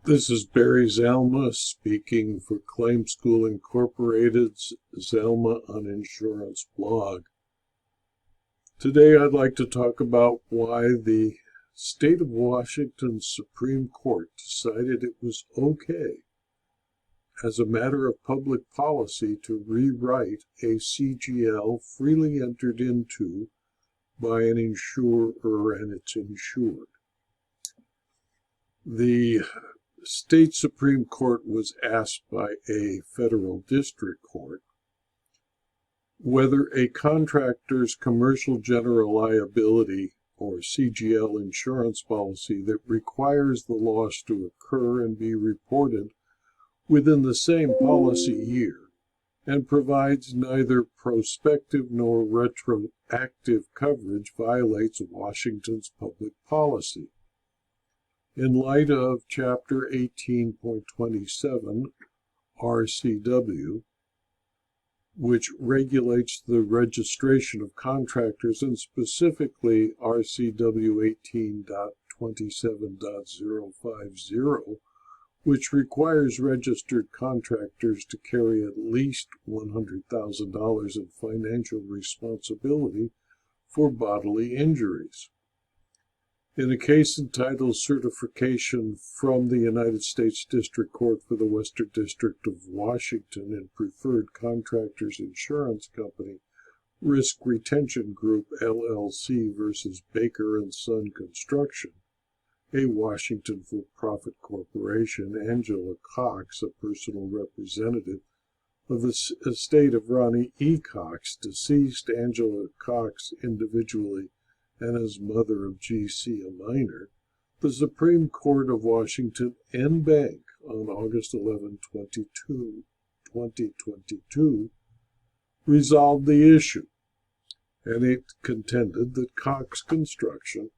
This is Barry Zalma speaking for Claim School Incorporated's Zalma on Insurance blog. Today I'd like to talk about why the state of Washington's Supreme Court decided it was okay as a matter of public policy to rewrite a CGL freely entered into by an insurer and its insured. The state Supreme Court was asked by a federal district court whether a contractor's commercial general liability or CGL insurance policy that requires the loss to occur and be reported within the same policy year and provides neither prospective nor retroactive coverage violates Washington's public policy. In light of Chapter 18.27 RCW, which regulates the registration of contractors, and specifically RCW 18.27.050, which requires registered contractors to carry at least $100,000 in financial responsibility for bodily injuries. In a case entitled Certification from the United States District Court for the Western District of Washington and Preferred Contractors Insurance Company, Risk Retention Group, LLC versus Baker & Son Construction, a Washington for-profit corporation, Angela Cox, a personal representative of the estate of Ronnie E. Cox, deceased Angela Cox individually, and as mother of G.C., a minor, the Supreme Court of Washington en banc on August 11, 2022, resolved the issue, and it contended that Cox Construction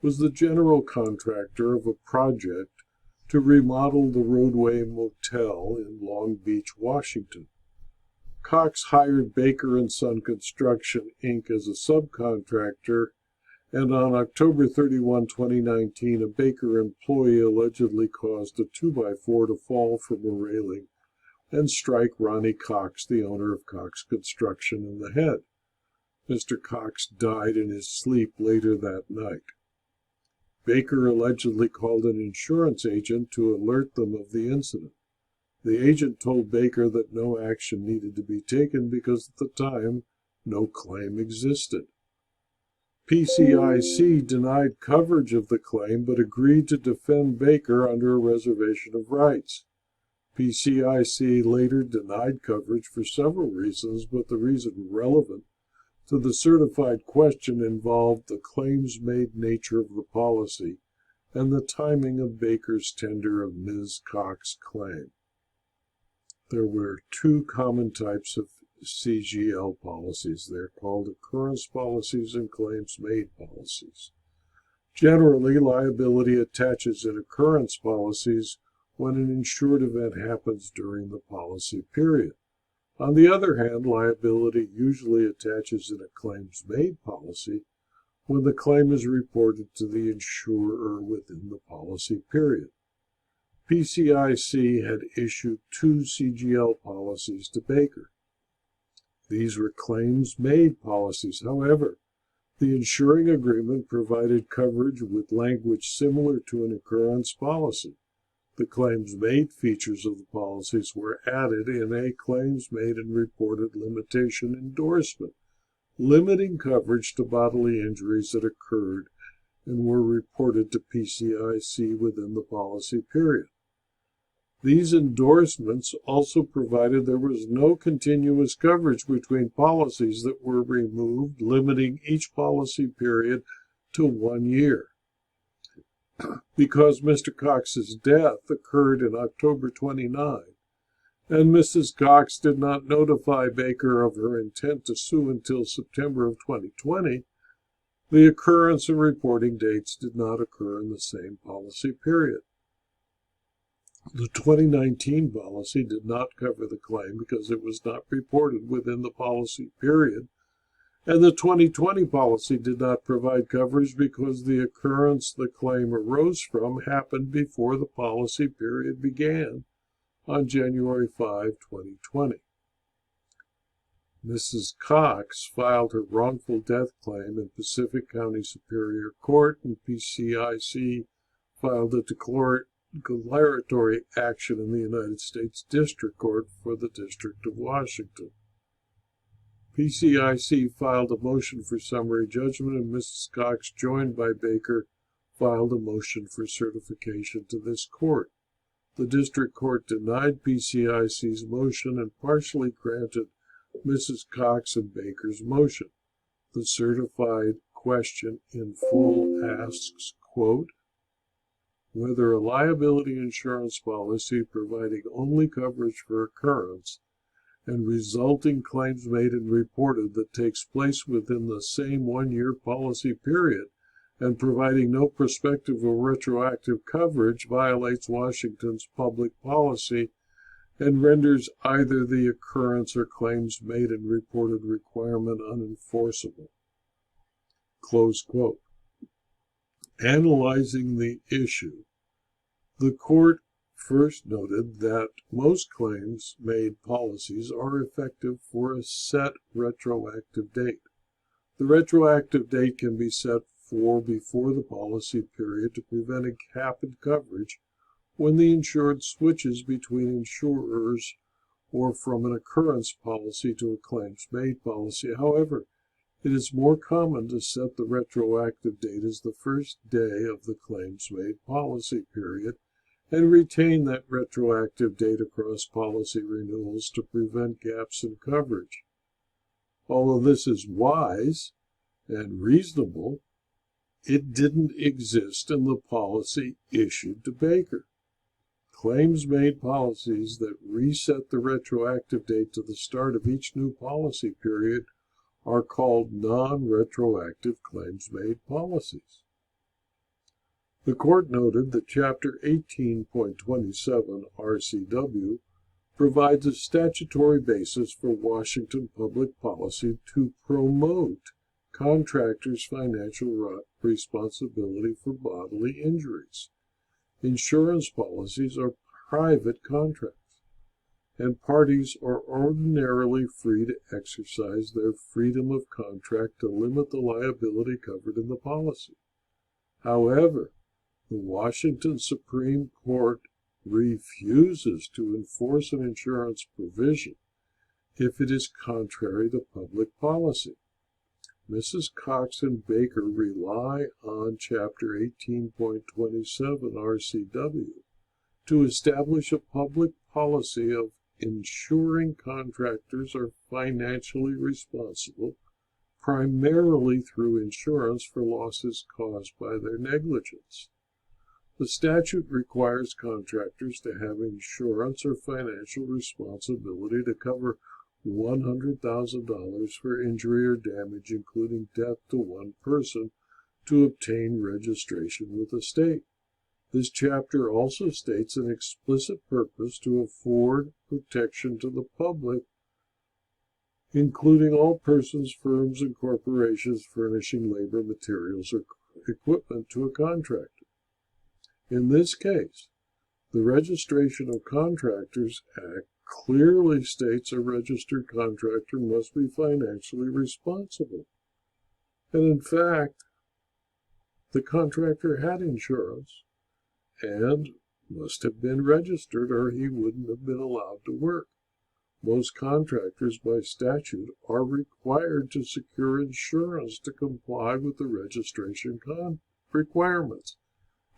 was the general contractor of a project to remodel the Roadway Motel in Long Beach, Washington. Cox hired Baker & Son Construction, Inc. as a subcontractor, and on October 31, 2019, a Baker employee allegedly caused a 2x4 to fall from a railing and strike Ronnie Cox, the owner of Cox Construction, in the head. Mr. Cox died in his sleep later that night. Baker allegedly called an insurance agent to alert them of the incident. The agent told Baker that no action needed to be taken because at the time no claim existed. PCIC denied coverage of the claim but agreed to defend Baker under a reservation of rights. PCIC later denied coverage for several reasons, but the reason relevant to the certified question involved the claims-made nature of the policy and the timing of Baker's tender of Ms. Cox's claim. There were two common types of CGL policies. They're called occurrence policies and claims-made policies. Generally, liability attaches in occurrence policies when an insured event happens during the policy period. On the other hand, liability usually attaches in a claims-made policy when the claim is reported to the insurer within the policy period. PCIC had issued two CGL policies to Baker. These were claims-made policies. However, the insuring agreement provided coverage with language similar to an occurrence policy. The claims-made features of the policies were added in a claims-made and reported limitation endorsement, limiting coverage to bodily injuries that occurred and were reported to PCIC within the policy period. These endorsements also provided there was no continuous coverage between policies that were removed, limiting each policy period to 1 year. Because Mr. Cox's death occurred in October 29, and Mrs. Cox did not notify Baker of her intent to sue until September of 2020, the occurrence and reporting dates did not occur in the same policy period. The 2019 policy did not cover the claim because it was not reported within the policy period, And the 2020 policy did not provide coverage because the occurrence the claim arose from happened before the policy period began on January 5, 2020. Mrs. Cox filed her wrongful death claim in Pacific County Superior Court, and PCIC filed a declaratory action in the United States District Court for the District of Washington. PCIC filed a motion for summary judgment, and Mrs. Cox, joined by Baker, filed a motion for certification to this court. The district court denied PCIC's motion and partially granted Mrs. Cox and Baker's motion. The certified question in full asks, quote, whether a liability insurance policy providing only coverage for occurrence and resulting claims made and reported that takes place within the same one-year policy period and providing no prospective or retroactive coverage violates Washington's public policy and renders either the occurrence or claims made and reported requirement unenforceable. Close quote. Analyzing the issue, the court first noted that most claims made policies are effective for a set retroactive date. The retroactive date can be set for before the policy period to prevent a gap in coverage when the insured switches between insurers or from an occurrence policy to a claims-made policy. However, it is more common to set the retroactive date as the first day of the claims-made policy period and retain that retroactive date across policy renewals to prevent gaps in coverage. Although this is wise and reasonable, it didn't exist in the policy issued to Baker. Claims-made policies that reset the retroactive date to the start of each new policy period are called non-retroactive claims-made policies. The court noted that Chapter 18.27 RCW provides a statutory basis for Washington public policy to promote contractors' financial responsibility for bodily injuries. Insurance policies are private contracts, and parties are ordinarily free to exercise their freedom of contract to limit the liability covered in the policy. However, the Washington Supreme Court refuses to enforce an insurance provision if it is contrary to public policy. Mrs. Cox and Baker rely on Chapter 18.27 RCW to establish a public policy of ensuring contractors are financially responsible, primarily through insurance for losses caused by their negligence. The statute requires contractors to have insurance or financial responsibility to cover $100,000 for injury or damage, including death to one person, to obtain registration with the state. This chapter also states an explicit purpose to afford protection to the public, including all persons, firms, and corporations furnishing labor, materials, or equipment to a contractor. In this case, the Registration of Contractors Act clearly states a registered contractor must be financially responsible. And in fact, the contractor had insurance and must have been registered or he wouldn't have been allowed to work. Most contractors by statute are required to secure insurance to comply with the registration requirements.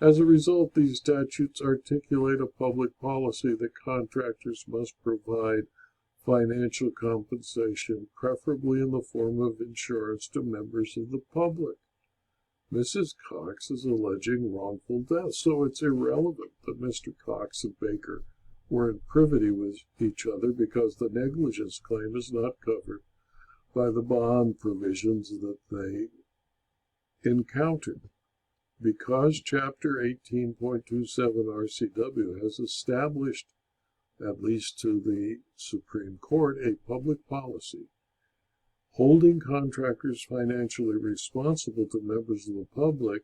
As a result, these statutes articulate a public policy that contractors must provide financial compensation, preferably in the form of insurance, to members of the public. Mrs. Cox is alleging wrongful death, so it's irrelevant that Mr. Cox and Baker were in privity with each other because the negligence claim is not covered by the bond provisions that they encountered. Because Chapter 18.27 RCW has, at least to the Supreme Court, a public policy, holding contractors financially responsible to members of the public,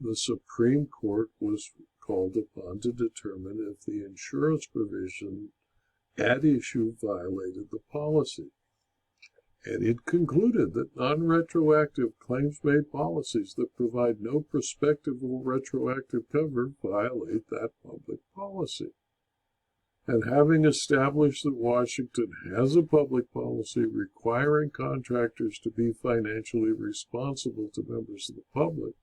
the Supreme Court was called upon to determine if the insurance provision at issue violated the policy. And it concluded that non-retroactive claims-made policies that provide no prospective or retroactive cover violate that public policy. And having established that Washington has a public policy requiring contractors to be financially responsible to members of the public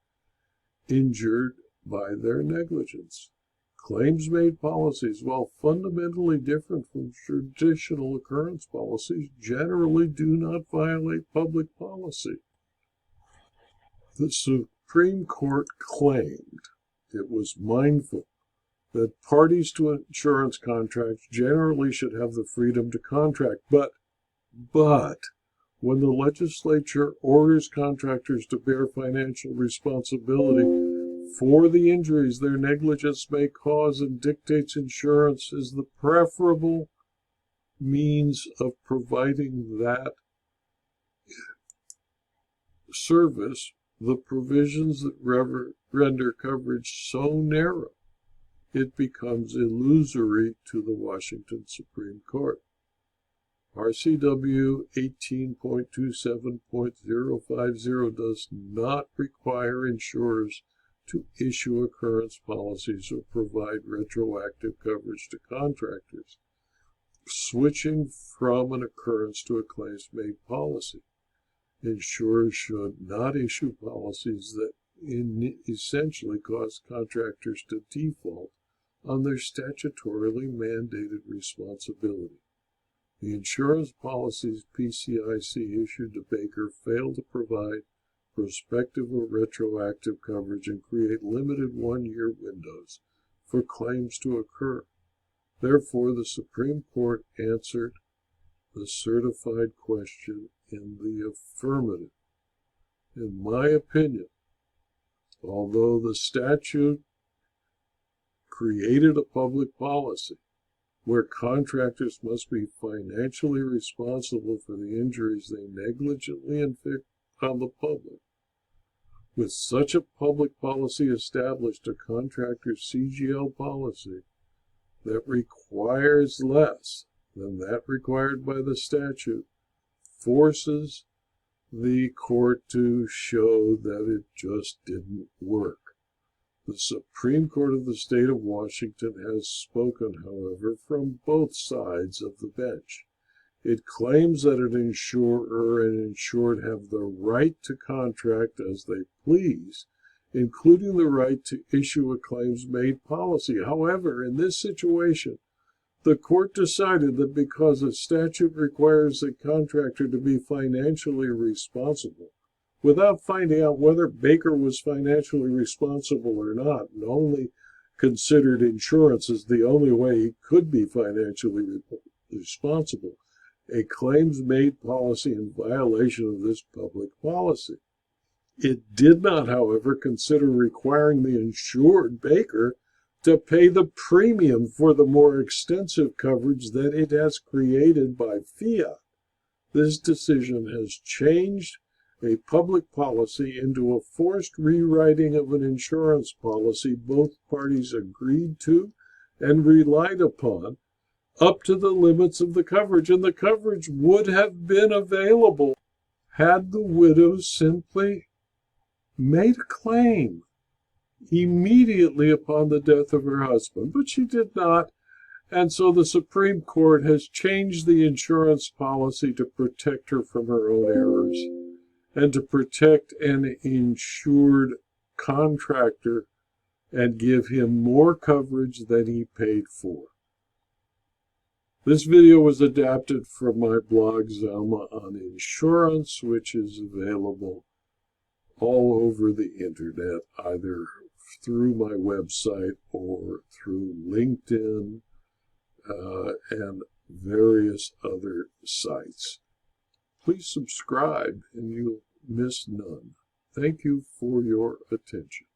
injured by their negligence, claims-made policies, while fundamentally different from traditional occurrence policies, generally do not violate public policy. The Supreme Court claimed it was mindful that parties to insurance contracts generally should have the freedom to contract, but when the legislature orders contractors to bear financial responsibility for the injuries their negligence may cause and dictates insurance as the preferable means of providing that service, the provisions that render coverage so narrow it becomes illusory to the Washington Supreme Court. RCW 18.27.050 does not require insurers to issue occurrence policies or provide retroactive coverage to contractors switching from an occurrence to a claims-made policy. Insurers should not issue policies that essentially cause contractors to default on their statutorily mandated responsibility. The insurance policies PCIC issued to Baker failed to provide prospective or retroactive coverage and create limited one-year windows for claims to occur. Therefore, the Supreme Court answered the certified question in the affirmative. In my opinion, although the statute created a public policy where contractors must be financially responsible for the injuries they negligently inflict on the public, with such a public policy established, a contractor's CGL policy that requires less than that required by the statute forces the court to show that it just didn't work. The Supreme Court of the state of Washington has spoken, however, from both sides of the bench. It claims that an insurer and insured have the right to contract as they please, including the right to issue a claims-made policy. However, in this situation, the court decided that because a statute requires a contractor to be financially responsible, without finding out whether Baker was financially responsible or not, and only considered insurance as the only way he could be financially responsible, a claims-made policy in violation of this public policy. It did not, however, consider requiring the insured Baker to pay the premium for the more extensive coverage that it has created by fiat. This decision has changed a public policy into a forced rewriting of an insurance policy both parties agreed to and relied upon up to the limits of the coverage, and the coverage would have been available had the widow simply made a claim immediately upon the death of her husband, but she did not, and so the Supreme Court has changed the insurance policy to protect her from her own errors and to protect an insured contractor and give him more coverage than he paid for. This video was adapted from my blog Zelma on Insurance, which is available all over the internet, either through my website or through LinkedIn and various other sites. Please subscribe and you'll miss none. Thank you for your attention.